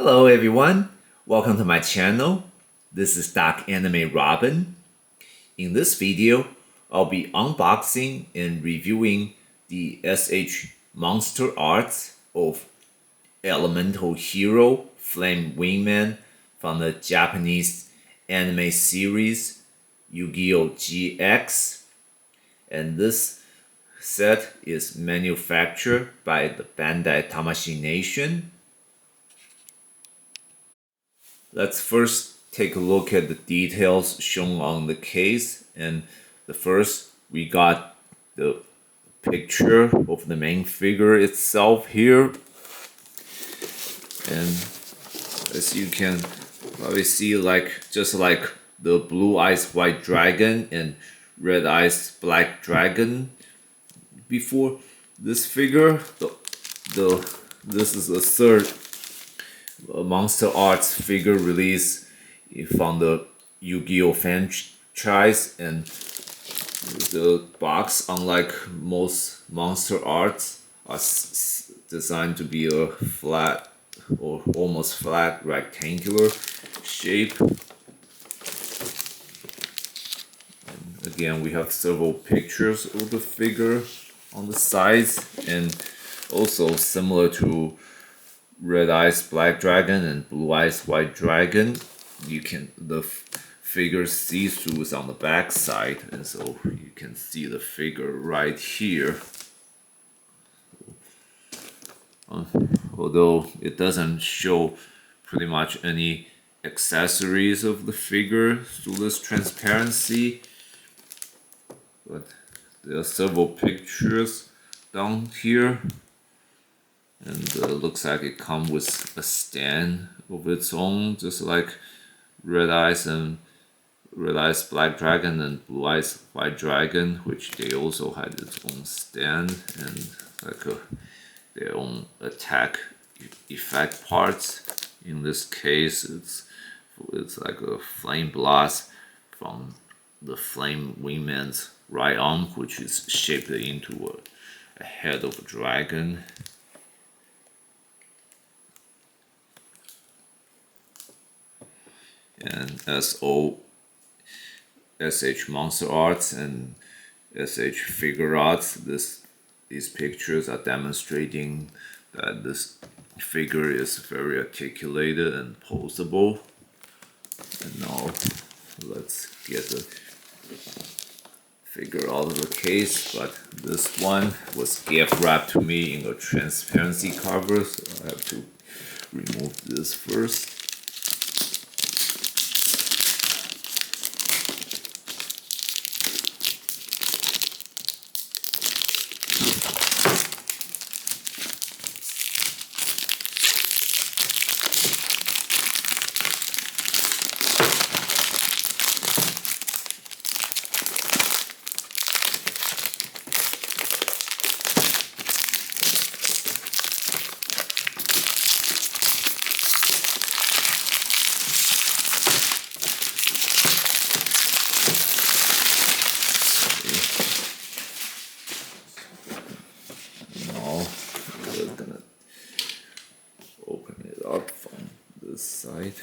Hello everyone, welcome to my channel. This is Dark Anime Robin. In this video, I'll be unboxing and reviewing the SH Monsterarts of Elemental Hero Flame Wingman from the Japanese anime series Yu-Gi-Oh! GX. And this set is manufactured by the Bandai Tamashii Nation. Let's first take a look at the details shown on the case. And the first, we got the picture of the main figure itself here. And as you can probably see, just like the blue eyes white dragon and red eyes black dragon before this figure, this is the third Monsterarts figure release from the Yu-Gi-Oh! Franchise, and the box, unlike most Monsterarts, are designed to be a flat or almost flat rectangular shape. And again, we have several pictures of the figure on the sides, and also similar to Red Eyes Black Dragon and Blue Eyes White Dragon, the figure see-through is on the back side, and so you can see the figure right here. Although it doesn't show pretty much any accessories of the figure through this transparency, but there are several pictures down here. And looks like it comes with a stand of its own, just like Red Eyes Black Dragon and Blue Eyes White Dragon, which they also had its own stand and their own attack effect parts. In this case, it's like a flame blast from the Flame Wingman's right arm, which is shaped into a head of a dragon. And as all SH Monsterarts and SH Figure Arts, these pictures are demonstrating that this figure is very articulated and posable. And now let's get the figure out of the case, but this one was gift wrapped to me in a transparency cover, so I have to remove this first. We're gonna open it up from this side.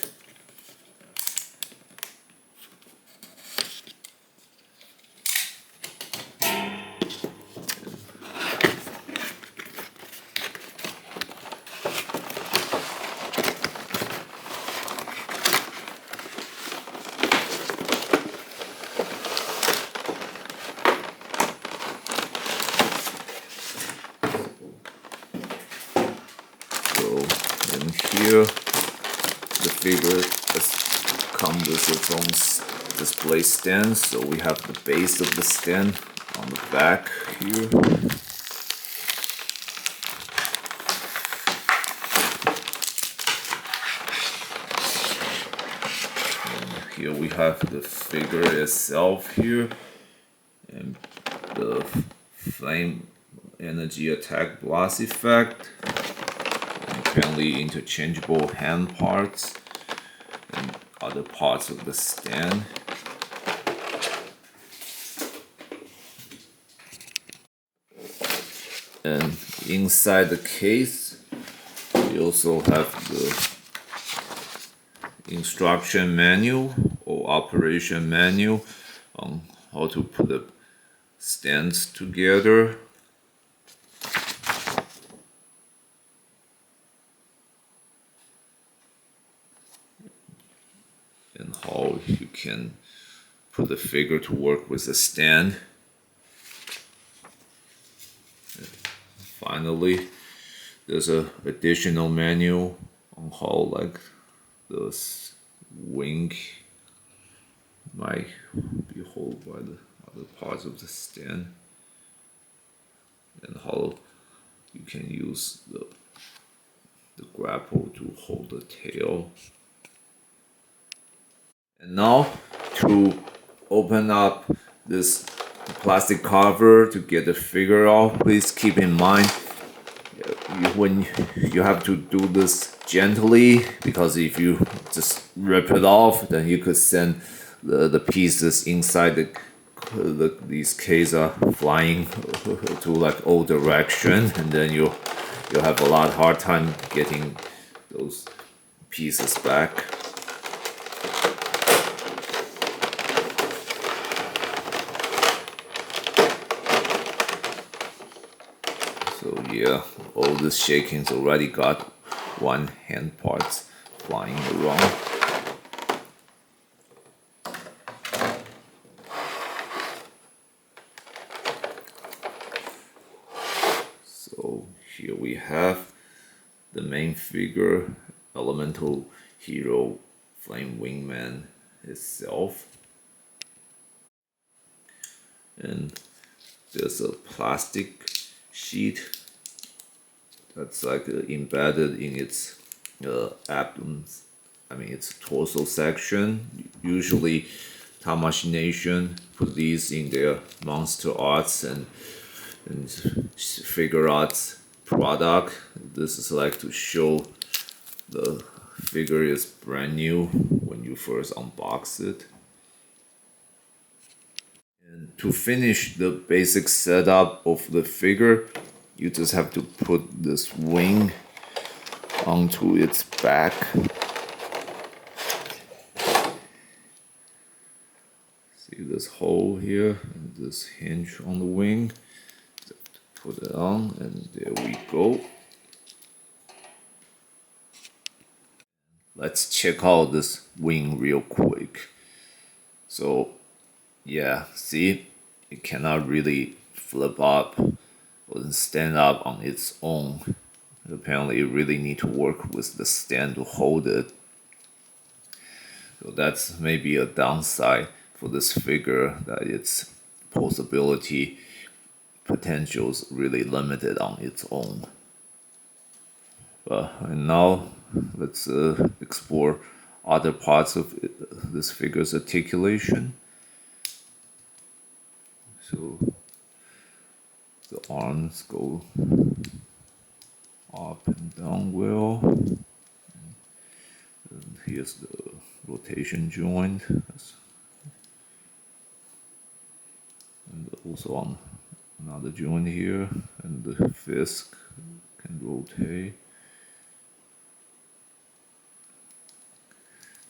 And here the figure has come with its own display stand, so we have the base of the stand on the back here. And here we have the figure itself here, and the flame energy attack blast effect. Apparently interchangeable hand parts and other parts of the stand. And inside the case, we also have the instruction manual or operation manual on how to put the stands together. And how you can put the figure to work with the stand. And finally, there's an additional manual on how like the wing might be held by the other parts of the stand, and how you can use the grapple to hold the tail. And now to open up this plastic cover to get the figure off, please keep in mind when you have to do this gently, because if you just rip it off, then you could send the pieces inside these cases are flying to like all direction, and then you'll have a lot hard time getting those pieces back. So yeah, all this shaking's already got one hand parts flying around. So here we have the main figure, elemental hero Flame Wingman itself. And there's a plastic sheet that's like embedded in its abdomen, its torso section. Usually Tamashii Nation put these in their Monsterarts and figure arts product. This is like to show the figure is brand new when you first unbox it. And to finish the basic setup of the figure, you just have to put this wing onto its back. See this hole here and this hinge on the wing. Put it on, and there we go. Let's check out this wing real quick. So yeah, see, it cannot really flip up or stand up on its own. Apparently you really need to work with the stand to hold it. So that's maybe a downside for this figure, that its posability potential is really limited on its own. And now let's explore other parts of this figure's articulation. So the arms go up and down well. And here's the rotation joint. And also on another joint here, and the fist can rotate.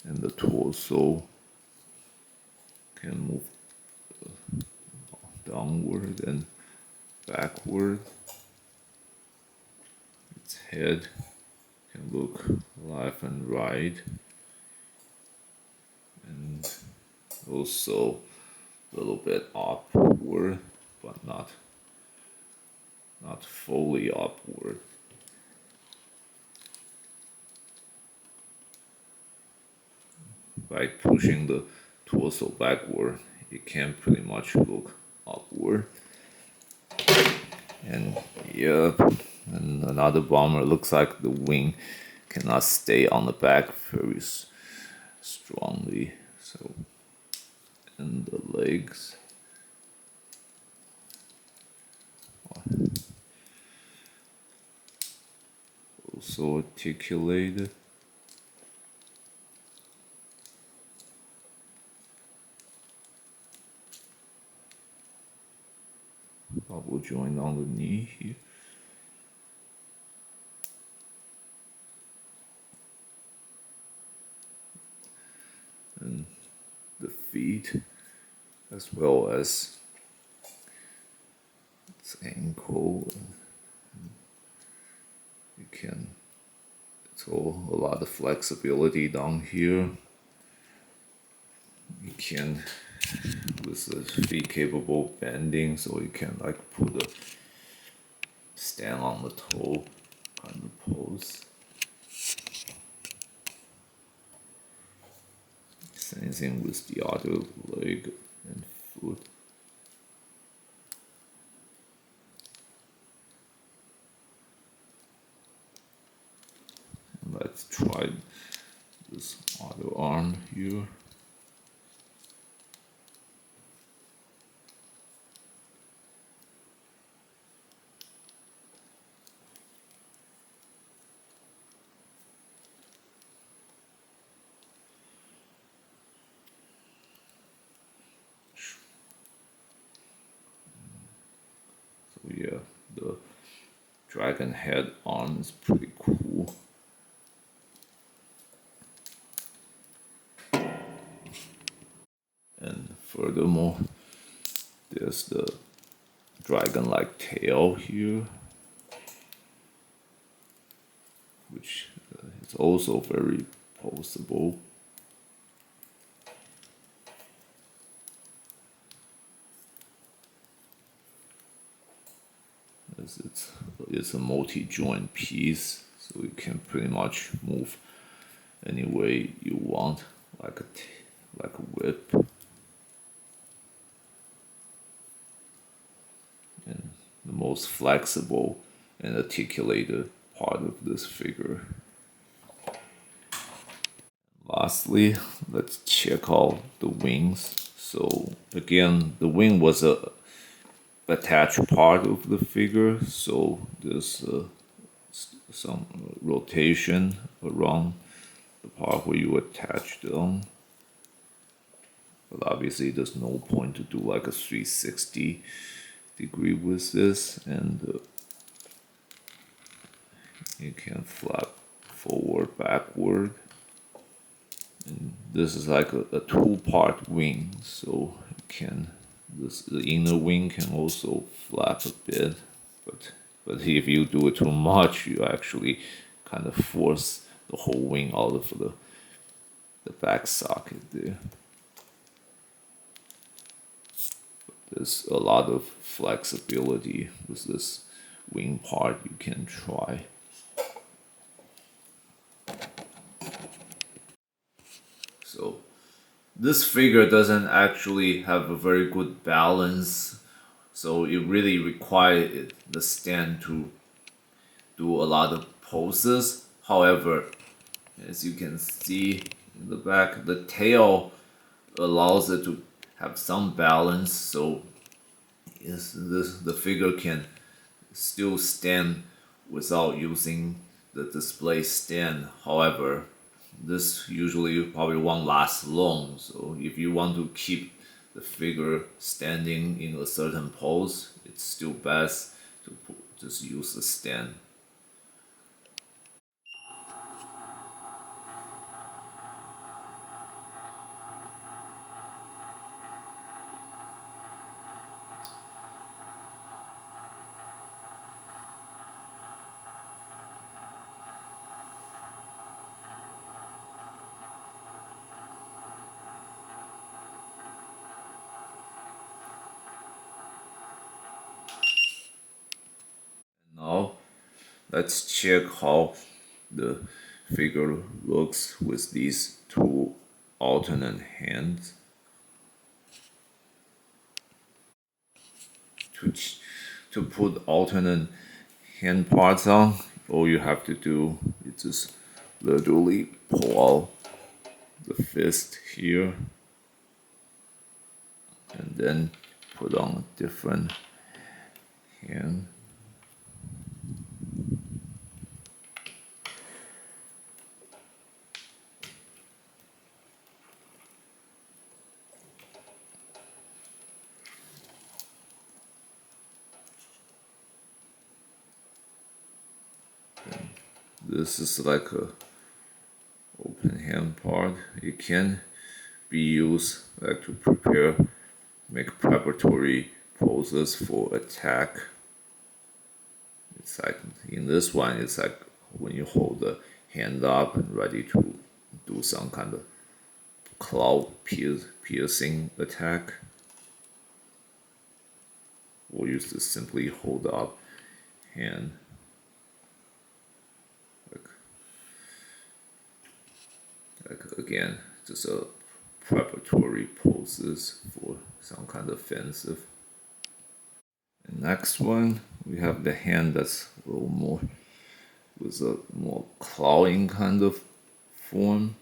And the torso can move downward and backward. Its head can look left and right, and also a little bit upward, but not fully upward. By pushing the torso backward, it can pretty much look upward. And yeah, and another bummer, looks like the wing cannot stay on the back very strongly. So, and the legs also articulated. Double joint on the knee here. and the feet, as well as its ankle. You can so a lot of flexibility down here. You can with the feet capable bending, so you can like put a stand on the toe kind of pose. Same thing with the other leg and foot. Let's try this other arm here. So yeah, the dragon head arm is pretty cool. And furthermore, there's the dragon-like tail here, which is also very poseable. As it's a multi-joint piece, so you can pretty much move any way you want, like a whip. And the most flexible and articulated part of this figure. Lastly, let's check out the wings. So again, the wing was a attached part of the figure, so there's some rotation around the part where you attach them. But obviously there's no point to do like a 360-degree with this, and you can flap forward, backward. And this is like a two-part wing, so you can the inner wing can also flap a bit, but if you do it too much, you actually kind of force the whole wing out of the back socket there. There's a lot of flexibility with this wing part you can try. So this figure doesn't actually have a very good balance, so it really requires the stand to do a lot of poses. However, as you can see in the back, the tail allows it to have some balance, so the figure can still stand without using the display stand. However, this usually probably won't last long, so if you want to keep the figure standing in a certain pose, it's still best to just use the stand. Now let's check how the figure looks with these two alternate hands. To put alternate hand parts on, all you have to do is just literally pull out the fist here and then put on a different hand. This is like a open hand part. You can be used like to prepare, make preparatory poses for attack. It's like in this one, it's like when you hold the hand up and ready to do some kind of claw piercing attack, or you just simply hold up hand like again, just a preparatory poses for some kind of offensive. And next one, we have the hand that's a little more with a more clawing kind of form.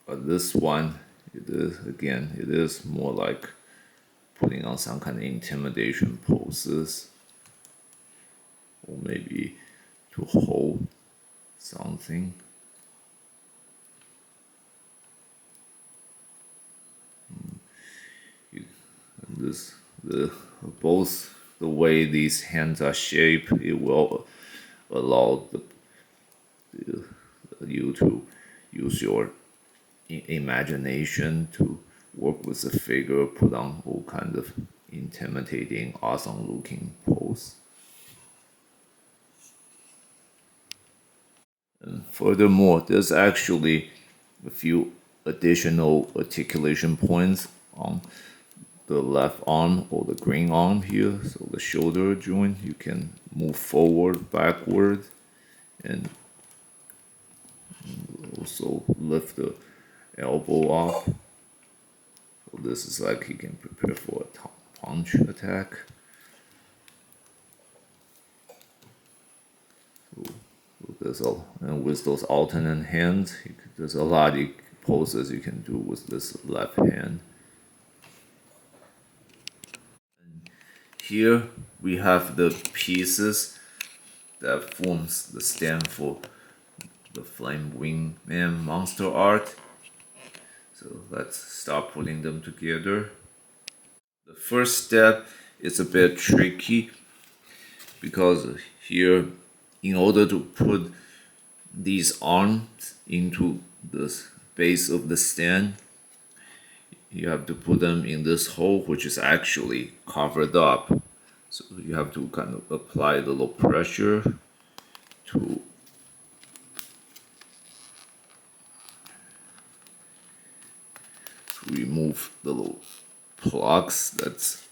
But this one, it is more like putting on some kind of intimidation poses, or maybe to hold something. Both the way these hands are shaped, it will allow you to use your imagination to work with the figure, put on all kind of intimidating, awesome looking pose. And furthermore, there's actually a few additional articulation points on the left arm or the green arm here. So the shoulder joint, you can move forward, backward, and also lift the elbow up. So this is like you can prepare for a punch attack. And with those alternate hands, there's a lot of poses you can do with this left hand. And here we have the pieces that forms the stand for the Flame Wingman Monsterart. So let's start putting them together. The first step is a bit tricky because here, in order to put these arms into the base of the stand, you have to put them in this hole, which is actually covered up. So you have to kind of apply a little pressure to remove the little plugs that's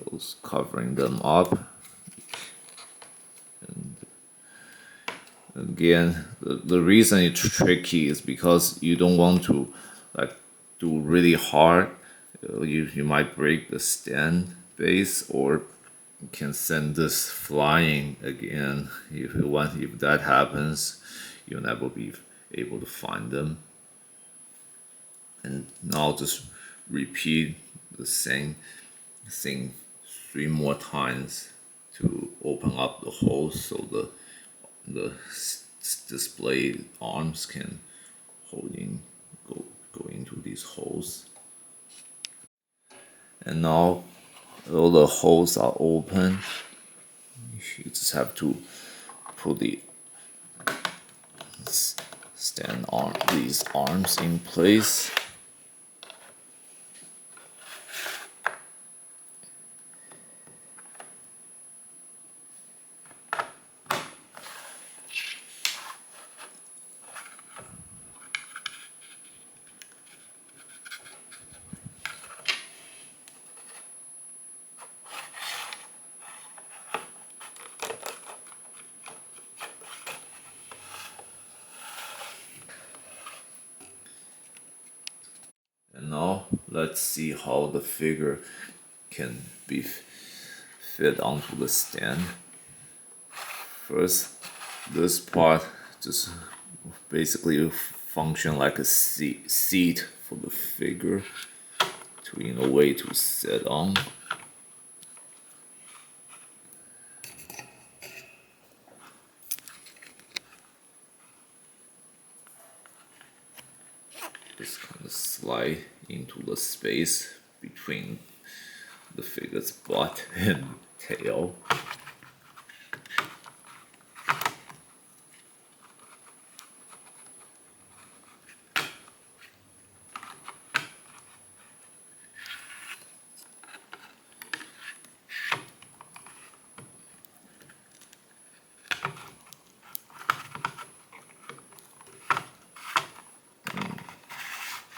those covering them up. And again, the reason it's tricky is because you don't want to like do really hard. You might break the stand base, or you can send this flying again. If that happens, you'll never be able to find them. And now just repeat the same thing 3 more times to open up the holes so the display arms can go into these holes. And now all the holes are open. You just have to put the stand on these arms in place. And now let's see how the figure can be fit onto the stand. First, this part just basically function like a seat for the figure in a way to sit on. Just kind of slide into the space between the figure's butt and tail.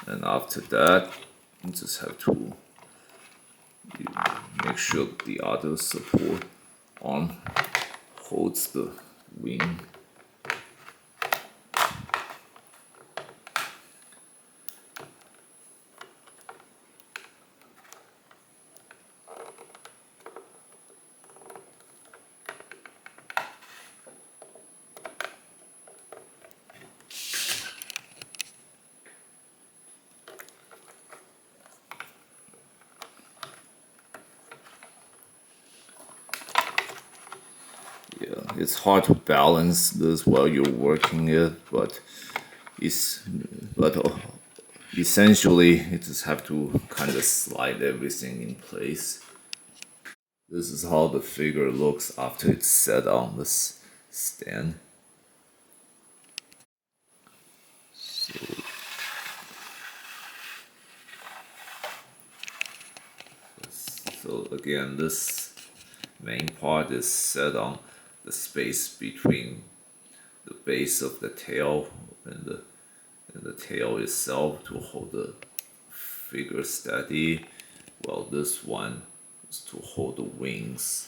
And after that, you just have to make sure the other support arm holds the wing. Yeah, it's hard to balance this while you're working it, but it's but essentially you just have to kind of slide everything in place. This is how the figure looks after it's set on this stand. So again, this main part is set on the space between the base of the tail and the tail itself to hold the figure steady, while this one is to hold the wings.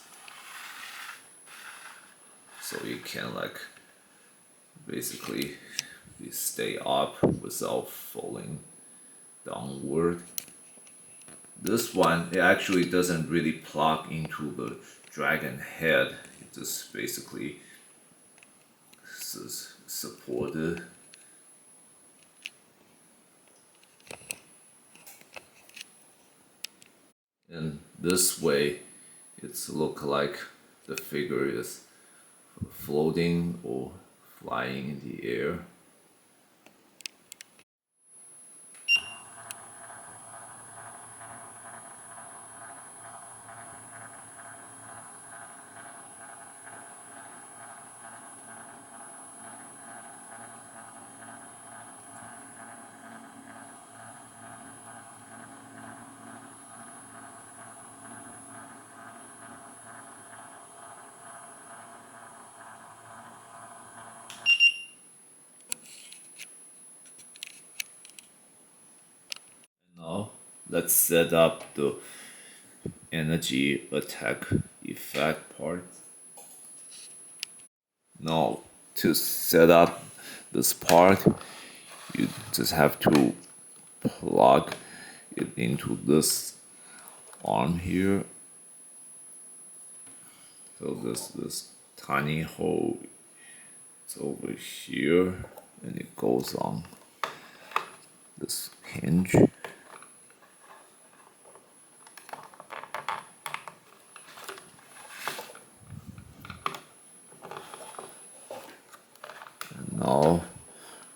So you can like basically stay up without falling downward. This one, it actually doesn't really plug into the dragon head. It just basically is supported. And this way, it's look like the figure is floating or flying in the air. Now, let's set up the energy attack effect part. Now, to set up this part, you just have to plug it into this arm here. So this tiny hole is over here, and it goes on this hinge. And now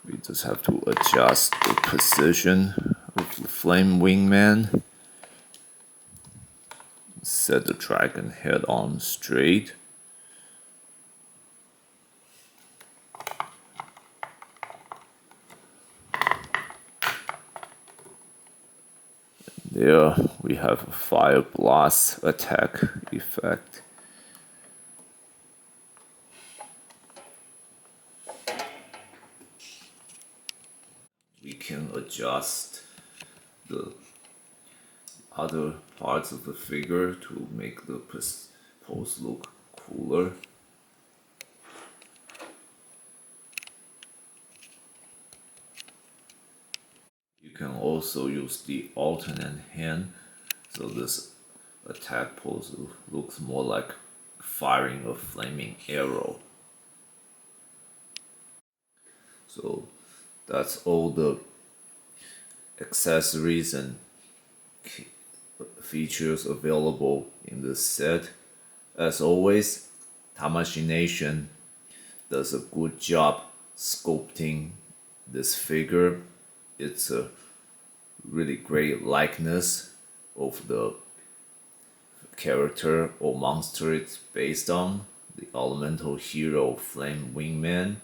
we just have to adjust the position of the flame wingman. Set the dragon head on straight. There we have a fire blast attack effect. We can adjust the other parts of the figure to make the pose look cooler. You can also use the alternate hand, so this attack pose looks more like firing a flaming arrow. So that's all the accessories and features available in this set. As always, Tamashi Nation does a good job sculpting this figure. It's a really great likeness of the character or monster it's based on, the elemental hero Flame Wingman.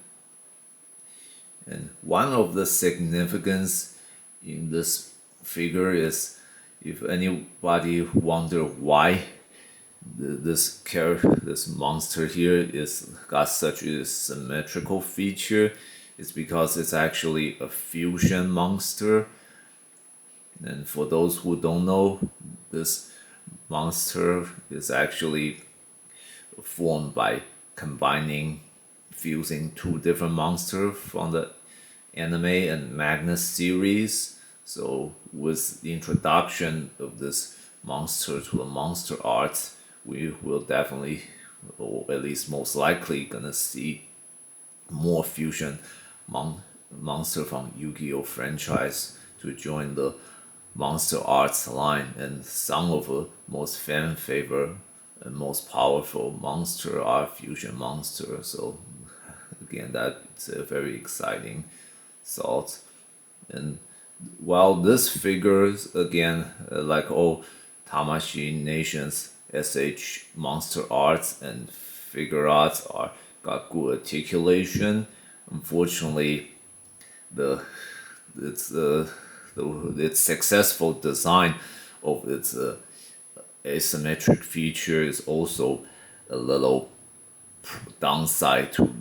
And one of the significance in this figure is, if anybody wonder why this monster here is got such a symmetrical feature, it's because it's actually a fusion monster. And for those who don't know, this monster is actually formed by fusing two different monsters from the anime and Magnus series. So with the introduction of this monster to the Monsterarts, we will definitely, or at least most likely, gonna see more fusion monster from Yu-Gi-Oh franchise to join the Monsterarts line, and some of the most fan favorite and most powerful monster are fusion monsters. So again, that's a very exciting thought. And while this figures again, like all Tamashi Nations SH Monsterarts and figure arts are got good articulation, unfortunately the its its successful design of its asymmetric feature is also a little downside to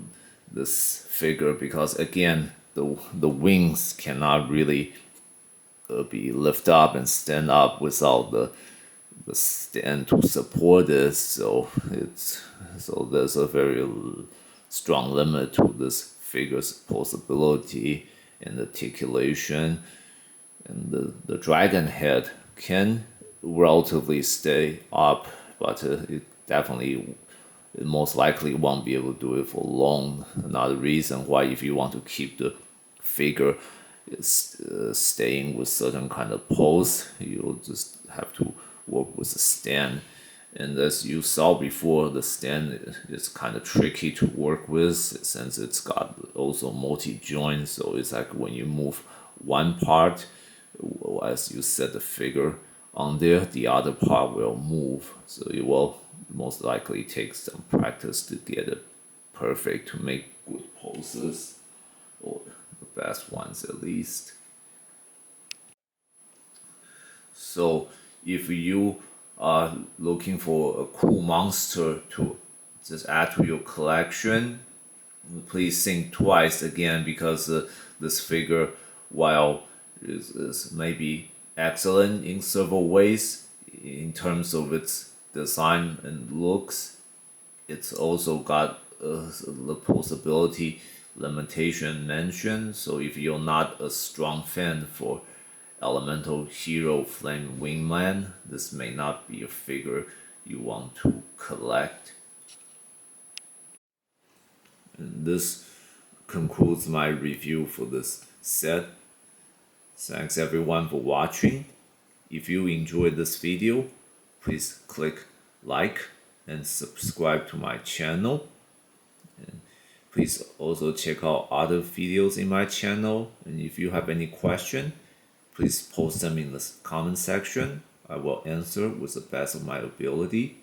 this figure, because again the wings cannot really be lift up and stand up without the stand to support this. So there's a very strong limit to this figure's possibility and articulation. And the dragon head can relatively stay up, but it definitely, it most likely won't be able to do it for long. Another reason why, if you want to keep the figure staying with certain kind of pose, you'll just have to work with the stand. And as you saw before, the stand is kind of tricky to work with since it's got also multi-joints. So it's like when you move one part, as you set the figure on there, the other part will move. So it will most likely take some practice to get it perfect, to make good poses, or the best ones at least. So if you are looking for a cool monster to just add to your collection, please think twice again, because this figure, while is maybe excellent in several ways in terms of its design and looks, it's also got the possibility limitation mentioned. So if you're not a strong fan for elemental hero flame wingman, this may not be a figure you want to collect. And this concludes my review for this set. Thanks everyone for watching. If you enjoyed this video, please click like and subscribe to my channel. And please also check out other videos in my channel. And if you have any question, please post them in the comment section. I will answer with the best of my ability.